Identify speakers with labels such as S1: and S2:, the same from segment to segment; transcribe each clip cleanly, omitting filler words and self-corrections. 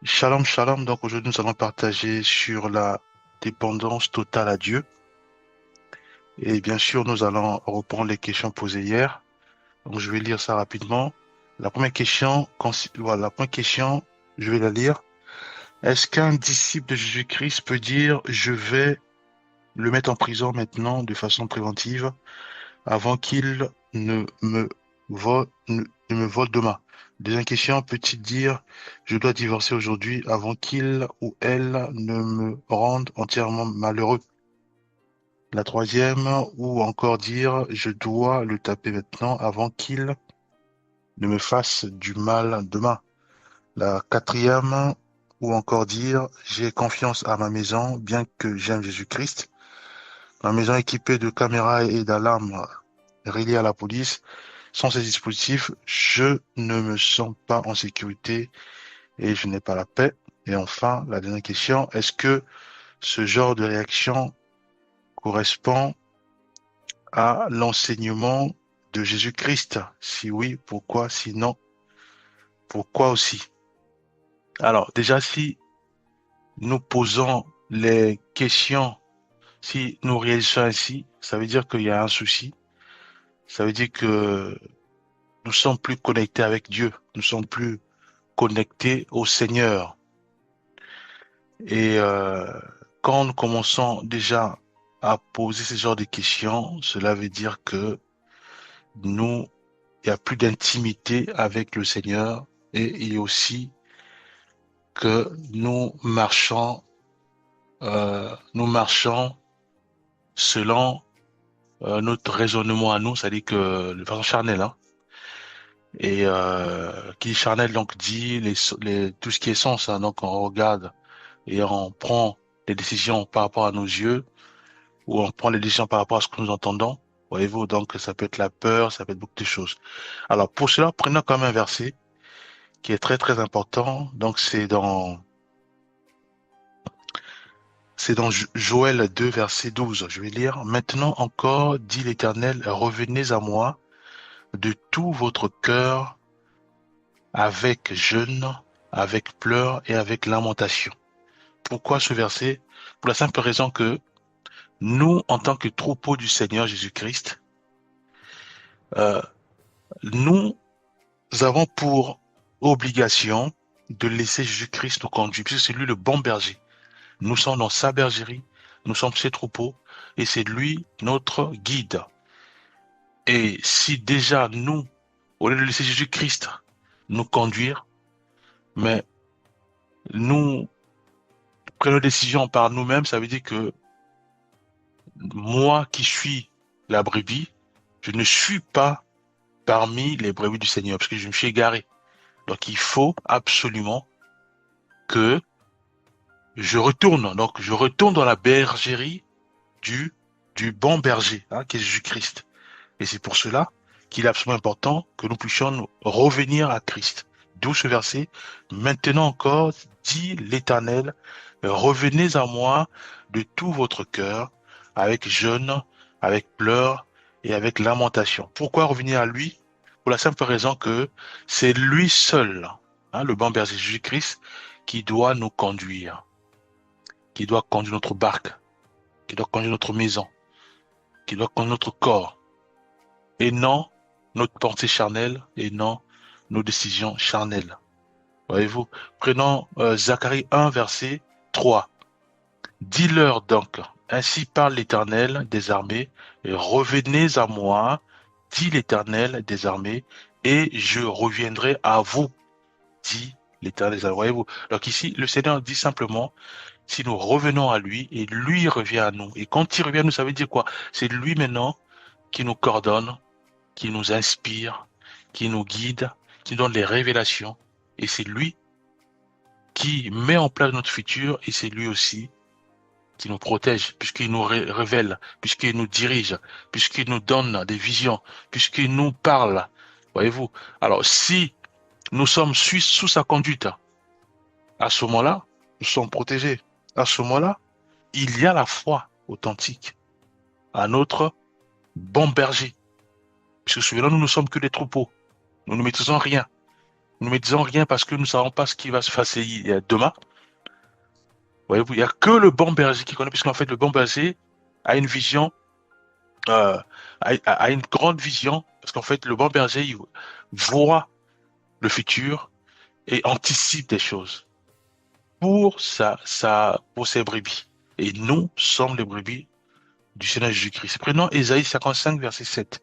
S1: Shalom, shalom. Donc aujourd'hui, nous allons partager sur la dépendance totale à Dieu. Et bien sûr, nous allons reprendre les questions posées hier. Donc je vais lire ça rapidement. La première question, voilà, la première question, je vais la lire. Est-ce qu'un disciple de Jésus-Christ peut dire, je vais le mettre en prison maintenant de façon préventive avant qu'il ne me vole demain? Deuxième question, peut-il dire, je dois divorcer aujourd'hui avant qu'il ou elle ne me rende entièrement malheureux? La troisième, ou encore dire, je dois le taper maintenant avant qu'il ne me fasse du mal demain. La quatrième, ou encore dire, j'ai confiance à ma maison, bien que j'aime Jésus-Christ. Ma maison équipée de caméras et d'alarmes reliées à la police. Sans ces dispositifs, je ne me sens pas en sécurité et je n'ai pas la paix. Et enfin, la dernière question, est-ce que ce genre de réaction correspond à l'enseignement de Jésus-Christ? Si oui, pourquoi? Sinon, pourquoi aussi? Alors, déjà, si nous posons les questions, si nous réagissons ainsi, ça veut dire qu'il y a un souci. Ça veut dire que nous sommes plus connectés avec Dieu. Nous sommes plus connectés au Seigneur. Et quand nous commençons déjà à poser ce genre de questions, cela veut dire que nous, il n'y a plus d'intimité avec le Seigneur et il y a aussi que nous marchons selon notre raisonnement à nous, c'est-à-dire que de façon charnelle, hein. Et qui dit charnel donc dit tout ce qui est sens, hein. Donc on regarde et on prend des décisions par rapport à nos yeux ou on prend les décisions par rapport à ce que nous entendons. Voyez-vous, donc ça peut être la peur, ça peut être beaucoup de choses. Alors pour cela, prenons quand même un verset qui est très très important. Donc c'est dans Joël 2 verset 12. Je vais lire. Maintenant encore, dit l'Éternel, revenez à moi de tout votre cœur avec jeûne, avec pleurs et avec lamentation. Pourquoi ce verset? Pour la simple raison que nous, en tant que troupeau du Seigneur Jésus-Christ, euh, nous avons pour obligation de laisser Jésus-Christ nous conduire, puisque c'est lui le bon berger. Nous sommes dans sa bergerie, nous sommes ses troupeaux, et c'est lui notre guide. Et si déjà nous, au lieu de laisser Jésus-Christ nous conduire, mais nous prenons des décisions par nous-mêmes, ça veut dire que moi qui suis la brebis, je ne suis pas parmi les brebis du Seigneur, parce que je me suis égaré. Donc il faut absolument que je retourne. Donc je retourne dans la bergerie du, du bon berger, hein, qui est Jésus-Christ. Et c'est pour cela qu'il est absolument important que nous puissions revenir à Christ. D'où ce verset, maintenant encore, dit l'Éternel, revenez à moi de tout votre cœur, avec jeûne, avec pleurs et avec lamentation. Pourquoi revenir à lui? Pour la simple raison que c'est lui seul, hein, le bon berger Jésus-Christ, qui doit nous conduire, qui doit conduire notre barque, qui doit conduire notre maison, qui doit conduire notre corps, et non notre pensée charnelle, et non nos décisions charnelles. Voyez-vous, prenons Zacharie 1, verset 3. Dis-leur donc, ainsi parle l'Éternel des armées, et revenez à moi, dit l'Éternel des armées, et je reviendrai à vous, dit l'Éternel des armées. Voyez-vous, donc ici, le Seigneur dit simplement, si nous revenons à lui, et lui revient à nous. Et quand il revient à nous, ça veut dire quoi? C'est lui maintenant qui nous coordonne, qui nous inspire, qui nous guide, qui donne les révélations. Et c'est lui qui met en place notre futur et c'est lui aussi qui nous protège, puisqu'il nous révèle, puisqu'il nous dirige, puisqu'il nous donne des visions, puisqu'il nous parle. Voyez-vous? Alors, si nous sommes sous sa conduite, à ce moment-là, nous sommes protégés. À ce moment-là, il y a la foi authentique à notre bon berger. Puisque souvenons-nous, nous ne sommes que des troupeaux. Nous ne maîtrisons rien. Nous ne disons rien parce que nous ne savons pas ce qui va se passer demain. Voyez-vous, il n'y a que le bon berger qui connaît, puisqu'en fait, le bon berger a une vision, euh, a une grande vision, parce qu'en fait, le bon berger, il voit le futur et anticipe des choses pour ses brebis. Et nous sommes les brebis du Seigneur Jésus-Christ. Prenons Ésaïe 55, verset 7.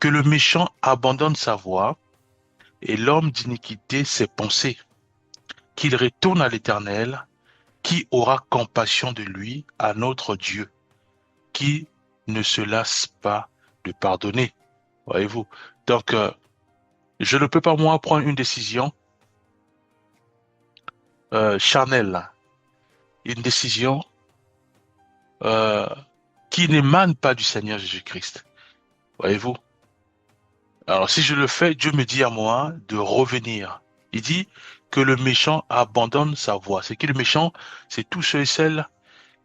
S1: Que le méchant abandonne sa voie et l'homme d'iniquité ses pensées, qu'il retourne à l'Éternel, qui aura compassion de lui, à notre Dieu, qui ne se lasse pas de pardonner. Voyez-vous? Donc, je ne peux pas, moi, prendre une décision charnelle, une décision euh, qui n'émane pas du Seigneur Jésus-Christ. Voyez-vous? Alors, si je le fais, Dieu me dit à moi de revenir. Il dit que le méchant abandonne sa voie. C'est qui le méchant? C'est tous ceux et celles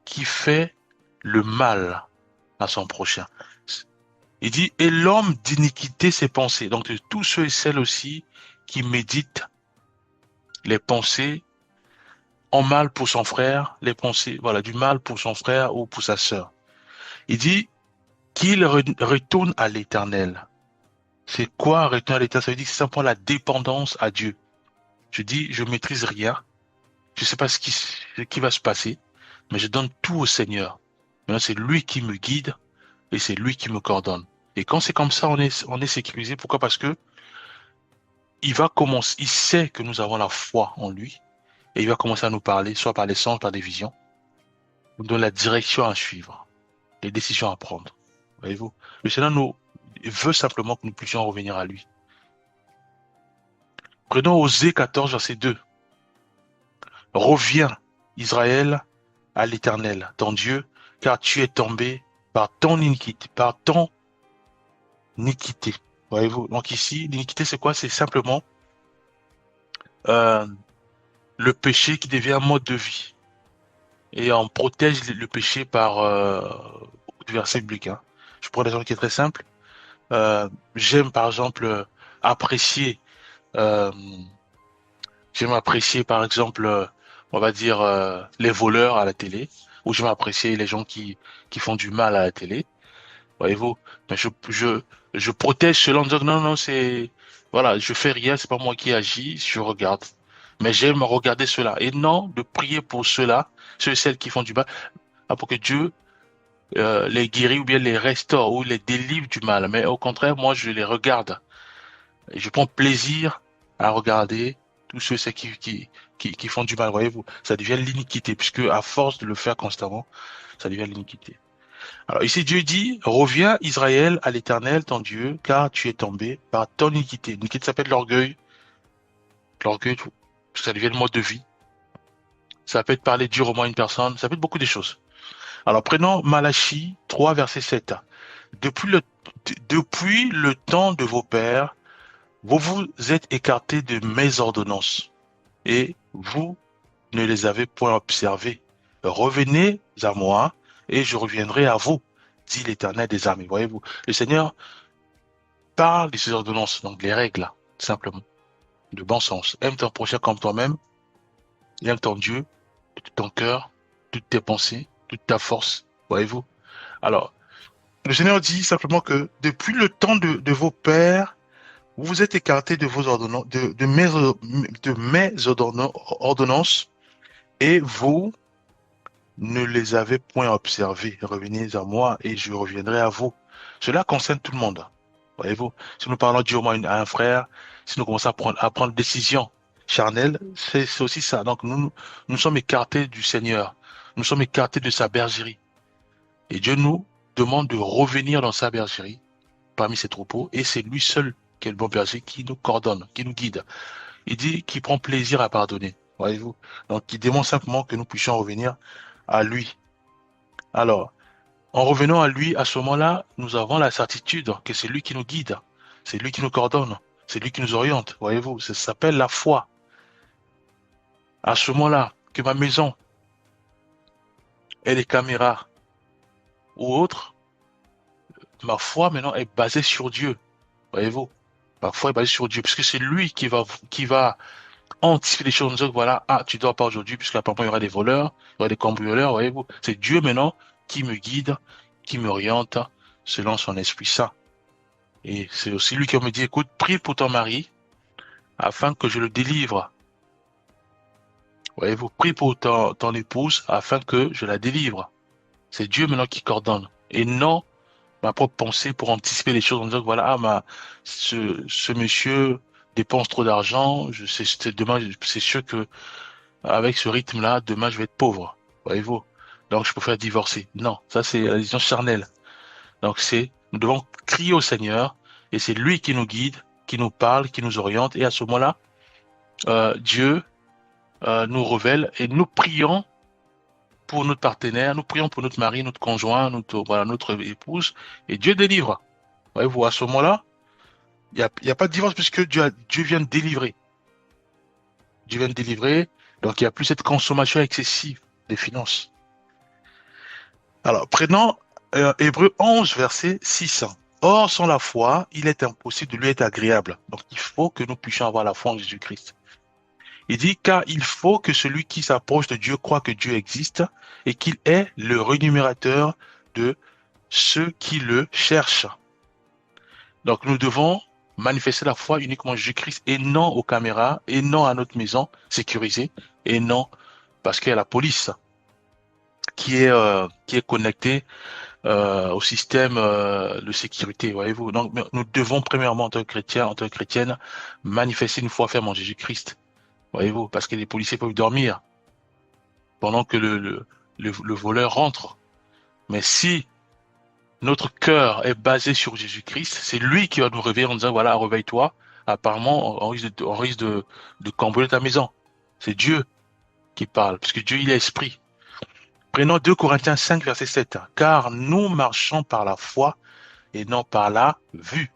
S1: qui fait le mal à son prochain. Il dit, et l'homme d'iniquité ses pensées. Donc, de tous ceux et celles aussi qui méditent les pensées en mal pour son frère, les pensées, voilà, du mal pour son frère ou pour sa sœur. Il dit qu'il retourne à l'Éternel. C'est quoi retourner à l'Éternel? Ça veut dire que c'est simplement la dépendance à Dieu. Je dis, je maîtrise rien. Je sais pas ce qui va se passer, mais je donne tout au Seigneur. Maintenant, c'est lui qui me guide et c'est lui qui me coordonne. Et quand c'est comme ça, on est sécurisé. Pourquoi? Parce que il va commencer, il sait que nous avons la foi en lui et il va commencer à nous parler, soit par les sens, par des visions, nous donne la direction à suivre, les décisions à prendre. Voyez-vous? Le Seigneur nous veut simplement que nous puissions revenir à lui. Prenons Osée 14, verset 2. Reviens, Israël, à l'Éternel, ton Dieu, car tu es tombé par ton iniquité, par ton iniquité. Voyez-vous? Donc ici, l'iniquité, c'est quoi? C'est simplement euh, le péché qui devient un mode de vie. Et on protège le péché par beaucoup de versets bibliques, hein. Je prends un exemple qui est très simple. J'aime par exemple apprécier, euh, j'aime apprécier par exemple, on va dire les voleurs à la télé, ou j'aime apprécier les gens qui font du mal à la télé. Voyez-vous? Mais je protège cela en disant que non, non, c'est, voilà, je fais rien, c'est pas moi qui agis, je regarde. Mais j'aime regarder cela. Et non de prier pour ceux-là, ceux et celles qui font du mal, pour que Dieu les guérit ou bien les restaure ou les délivre du mal. Mais au contraire, moi, je les regarde. Et je prends plaisir à regarder tous ceux c'est qui font du mal. Voyez-vous? Ça devient l'iniquité, puisque à force de le faire constamment, ça devient l'iniquité. Alors ici, Dieu dit, reviens Israël à l'Éternel, ton Dieu, car tu es tombé par ton iniquité. L'iniquité, ça peut être l'orgueil. L'orgueil, ça devient le mode de vie. Ça peut être parler durement à une personne. Ça peut être beaucoup de choses. Alors prenons Malachie 3, verset 7. Depuis le, depuis le temps de vos pères, vous vous êtes écartés de mes ordonnances et vous ne les avez point observées. Revenez à moi et je reviendrai à vous, dit l'Éternel des armées. Voyez-vous, le Seigneur parle de ces ordonnances, donc les règles, là, simplement, de bon sens. Aime ton prochain comme toi-même, aime ton Dieu, de tout ton cœur, toutes tes pensées, toute ta force. Voyez-vous? Alors, le Seigneur dit simplement que depuis le temps de vos pères, vous vous êtes écartés de vos ordonnances, de mes ordonnances, et vous ne les avez point observées. Revenez à moi et je reviendrai à vous. Cela concerne tout le monde. Voyez-vous, si nous parlons durement à un frère, si nous commençons à prendre des décisions charnelles, c'est aussi ça. Donc nous sommes écartés du Seigneur. Nous sommes écartés de sa bergerie. Et Dieu nous demande de revenir dans sa bergerie parmi ses troupeaux, et c'est lui seul qui est le bon berger qui nous coordonne, qui nous guide. Il dit qu'il prend plaisir à pardonner, voyez-vous. Donc, il demande simplement que nous puissions revenir à lui. Alors, en revenant à lui, à ce moment-là, nous avons la certitude que c'est lui qui nous guide, c'est lui qui nous coordonne, c'est lui qui nous oriente, voyez-vous. Ça s'appelle la foi. À ce moment-là, que ma maison ait des caméras ou autre, ma foi maintenant est basée sur Dieu, voyez-vous. Ma foi est basée sur Dieu, parce que c'est lui qui va anticiper les choses en disant, voilà, ah, tu dors pas aujourd'hui, puisque apparemment il y aura des voleurs, il y aura des cambrioleurs, voyez-vous. C'est Dieu maintenant qui me guide, qui m'oriente selon son Esprit Saint. Et c'est aussi lui qui me dit, écoute, prie pour ton mari afin que je le délivre. Voyez-vous, prie pour ton épouse afin que je la délivre. C'est Dieu maintenant qui coordonne. Et non ma propre pensée pour anticiper les choses en disant que voilà, ah, ce monsieur dépense trop d'argent, demain, c'est sûr que avec ce rythme-là, demain, je vais être pauvre. Voyez-vous? Donc, je préfère divorcer. Non, ça, c'est la décision charnelle. Donc, nous devons crier au Seigneur et c'est lui qui nous guide, qui nous parle, qui nous oriente. Et à ce moment-là, Dieu, nous révèle et nous prions pour notre partenaire, nous prions pour notre mari, notre conjoint, notre épouse et Dieu délivre. Voyez-vous, à ce moment-là, il y a pas de divorce puisque Dieu vient de délivrer. Dieu vient de délivrer. Donc, il n'y a plus cette consommation excessive des finances. Alors, prenons Hébreux 11, verset 6. Or, sans la foi, il est impossible de lui être agréable. Donc, il faut que nous puissions avoir la foi en Jésus-Christ. Il dit, car il faut que celui qui s'approche de Dieu croit que Dieu existe et qu'il est le rémunérateur de ceux qui le cherchent. Donc, nous devons manifester la foi uniquement en Jésus-Christ et non aux caméras, et non à notre maison sécurisée, et non parce qu'il y a la police qui est connectée au système de sécurité, voyez-vous. Donc, nous devons premièrement, en tant que chrétien, en tant que chrétienne, manifester une foi ferme en Jésus-Christ, voyez-vous, parce que les policiers peuvent dormir pendant que le voleur rentre. Mais si notre cœur est basé sur Jésus-Christ, c'est lui qui va nous réveiller en disant, voilà, réveille-toi. Apparemment, on risque de cambrioler ta maison. C'est Dieu qui parle, parce que Dieu, il est esprit. Prenons 2 Corinthiens 5, verset 7. Car nous marchons par la foi et non par la vue.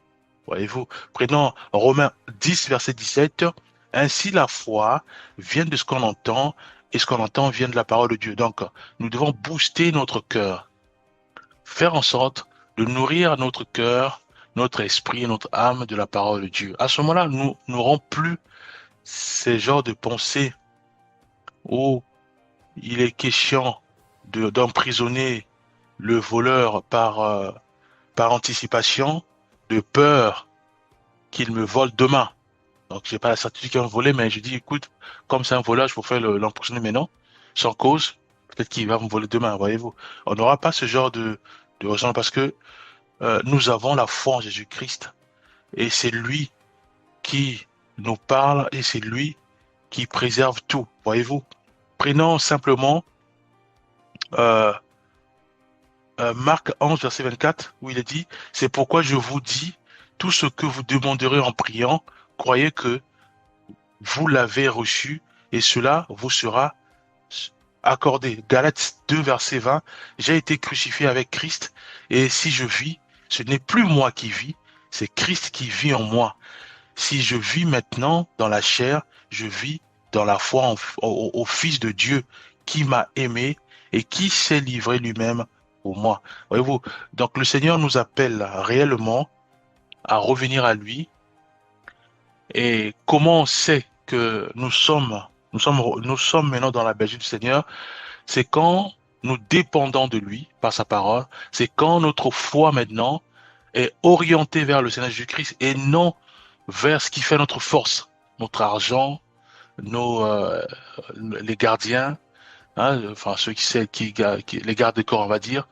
S1: Voyez-vous. Prenons Romains 10, verset 17. Ainsi la foi vient de ce qu'on entend et ce qu'on entend vient de la parole de Dieu. Donc, nous devons booster notre cœur, faire en sorte de nourrir notre cœur, notre esprit et notre âme de la parole de Dieu. À ce moment-là, nous n'aurons plus ces genres de pensées où il est question d'emprisonner le voleur par anticipation, de peur qu'il me vole demain. Donc, j'ai pas la certitude qu'il va me voler, mais je dis, écoute, comme c'est un voleur, je préfère l'emprisonner maintenant, sans cause. Peut-être qu'il va me voler demain, voyez-vous. On n'aura pas ce genre de raison parce que nous avons la foi en Jésus-Christ et c'est lui qui nous parle et c'est lui qui préserve tout, voyez-vous. Prenons simplement euh, Marc 11, verset 24, où il est dit, c'est pourquoi je vous dis, tout ce que vous demanderez en priant, croyez que vous l'avez reçu et cela vous sera accordé. Galates 2, verset 20, j'ai été crucifié avec Christ et si je vis, ce n'est plus moi qui vis, c'est Christ qui vit en moi. Si je vis maintenant dans la chair, je vis dans la foi au Fils de Dieu qui m'a aimé et qui s'est livré lui-même pour moi. Voyez-vous, donc le Seigneur nous appelle réellement à revenir à lui. Et comment on sait que nous sommes maintenant dans la bergère du Seigneur? C'est quand nous dépendons de lui par sa parole. C'est quand notre foi maintenant est orientée vers le Seigneur Jésus-Christ et non vers ce qui fait notre force, notre argent, les gardiens, hein, enfin ceux les gardes de corps, on va dire,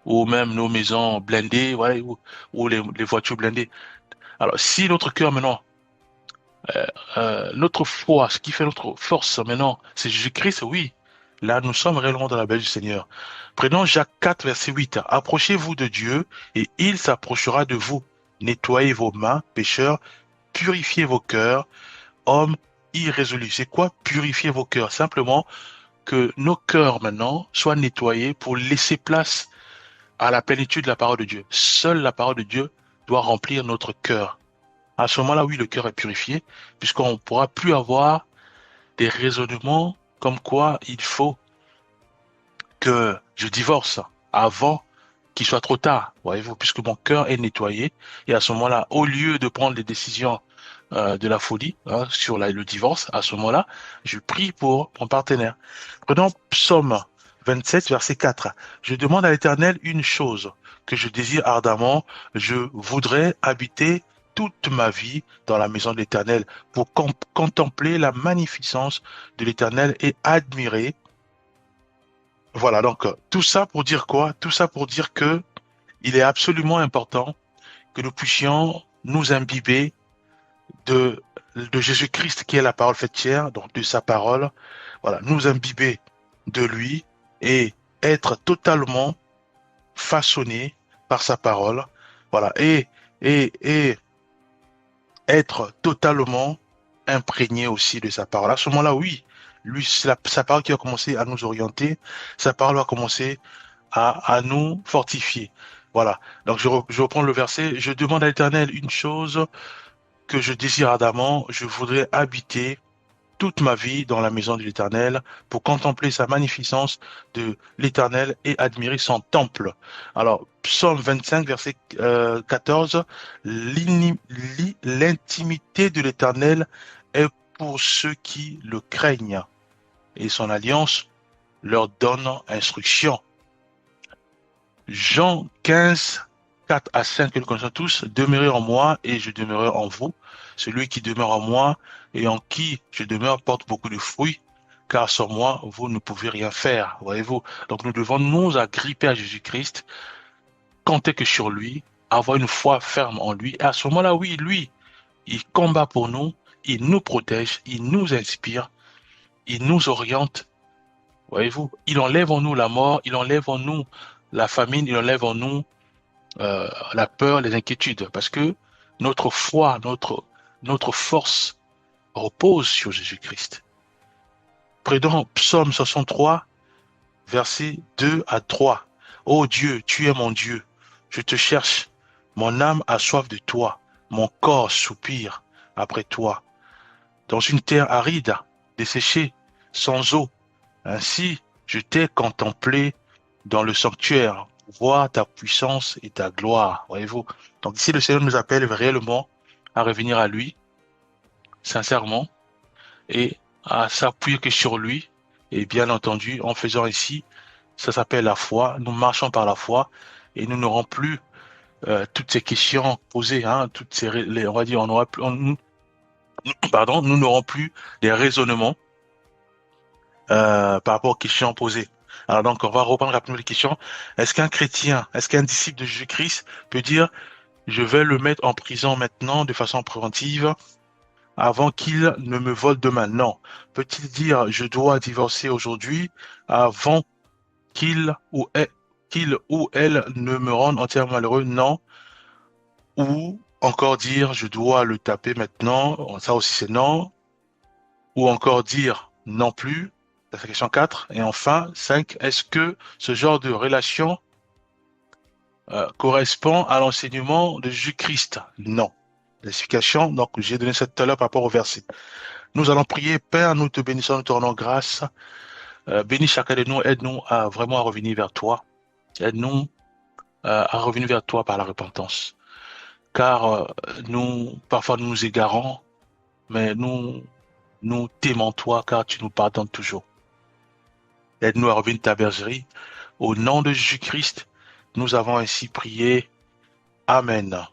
S1: ou même nos maisons blindées, voilà, ou les voitures blindées. Alors, si notre cœur maintenant, notre foi, ce qui fait notre force maintenant, c'est Jésus-Christ, oui. Là, nous sommes réellement dans la belle du Seigneur. Prenons Jacques 4, verset 8. Approchez-vous de Dieu et il s'approchera de vous. Nettoyez vos mains, pécheurs, purifiez vos cœurs, hommes irrésolus. C'est quoi purifier vos cœurs? Simplement que nos cœurs maintenant soient nettoyés pour laisser place à la plénitude de la parole de Dieu. Seule la parole de Dieu doit remplir notre cœur. À ce moment-là, oui, le cœur est purifié, puisqu'on ne pourra plus avoir des raisonnements comme quoi il faut que je divorce avant qu'il soit trop tard, voyez-vous, puisque mon cœur est nettoyé. Et à ce moment-là, au lieu de prendre les décisions de la folie sur le divorce, à ce moment-là, je prie pour mon partenaire. Prenons Psaume 27, verset 4. Je demande à l'Éternel une chose que je désire ardemment. Je voudrais habiter toute ma vie dans la maison de l'Éternel pour contempler la magnificence de l'Éternel et admirer. Voilà, donc tout ça pour dire quoi? Tout ça pour dire que il est absolument important que nous puissions nous imbiber de Jésus-Christ qui est la parole faite chair, donc de sa parole. Voilà, nous imbiber de lui et être totalement façonné par sa parole. Voilà, et être totalement imprégné aussi de sa parole. À ce moment-là, oui, lui, c'est sa parole qui va commencer à nous orienter, sa parole va commencer à nous fortifier. Voilà. Donc, je reprends le verset. Je demande à l'Éternel une chose que je désire ardemment. Je voudrais habiter toute ma vie dans la maison de l'Éternel pour contempler sa magnificence de l'Éternel et admirer son temple. Alors, Psaume 25, verset 14, l'intimité de l'Éternel est pour ceux qui le craignent et son alliance leur donne instruction. Jean 15, 4 à 5, que nous connaissons tous, demeurez en moi et je demeurerai en vous. Celui qui demeure en moi et en qui je demeure porte beaucoup de fruits, car sans moi, vous ne pouvez rien faire, voyez-vous. Donc nous devons nous agripper à Jésus-Christ, compter que sur lui, avoir une foi ferme en lui. Et à ce moment-là, oui, lui, il combat pour nous, il nous protège, il nous inspire, il nous oriente, voyez-vous. Il enlève en nous la mort, il enlève en nous la famine, il enlève en nous la peur, les inquiétudes, parce que notre foi, notre force repose sur Jésus-Christ. Prenons Psaume 63, versets 2 à 3. Ô Dieu, tu es mon Dieu, je te cherche, mon âme a soif de toi, mon corps soupire après toi. Dans une terre aride, desséchée, sans eau, ainsi je t'ai contemplé dans le sanctuaire, voir ta puissance et ta gloire, voyez-vous. Donc ici, le Seigneur nous appelle réellement à revenir à lui, sincèrement, et à s'appuyer que sur lui, et bien entendu, en faisant ici, ça s'appelle la foi, nous marchons par la foi, et nous n'aurons plus toutes ces questions posées, hein, toutes ces, on va dire, on n'aura plus, pardon, nous n'aurons plus des raisonnements par rapport aux questions posées. Alors donc, on va reprendre rapidement les questions. Est-ce qu'un chrétien, est-ce qu'un disciple de Jésus-Christ peut dire, je vais le mettre en prison maintenant de façon préventive avant qu'il ne me vole demain? Non. Peut-il dire, je dois divorcer aujourd'hui avant qu'il ou elle ne me rende entièrement malheureux? Non. Ou encore dire, je dois le taper maintenant? Ça aussi, c'est non. Ou encore dire non plus? C'est la question 4. Et enfin, 5. Est-ce que ce genre de relation correspond à l'enseignement de Jésus-Christ? Non. L'explication, donc j'ai donné ça tout à l'heure par rapport au verset. Nous allons prier. Père, nous te bénissons, nous te rendons grâce. Bénis chacun de nous, aide-nous à vraiment à revenir vers toi. Aide-nous à revenir vers toi par la repentance. Car nous, parfois nous nous égarons, mais nous t'aimons toi car tu nous pardonnes toujours. Aide-nous à revenir de ta bergerie. Au nom de Jésus-Christ, nous avons ainsi prié. Amen.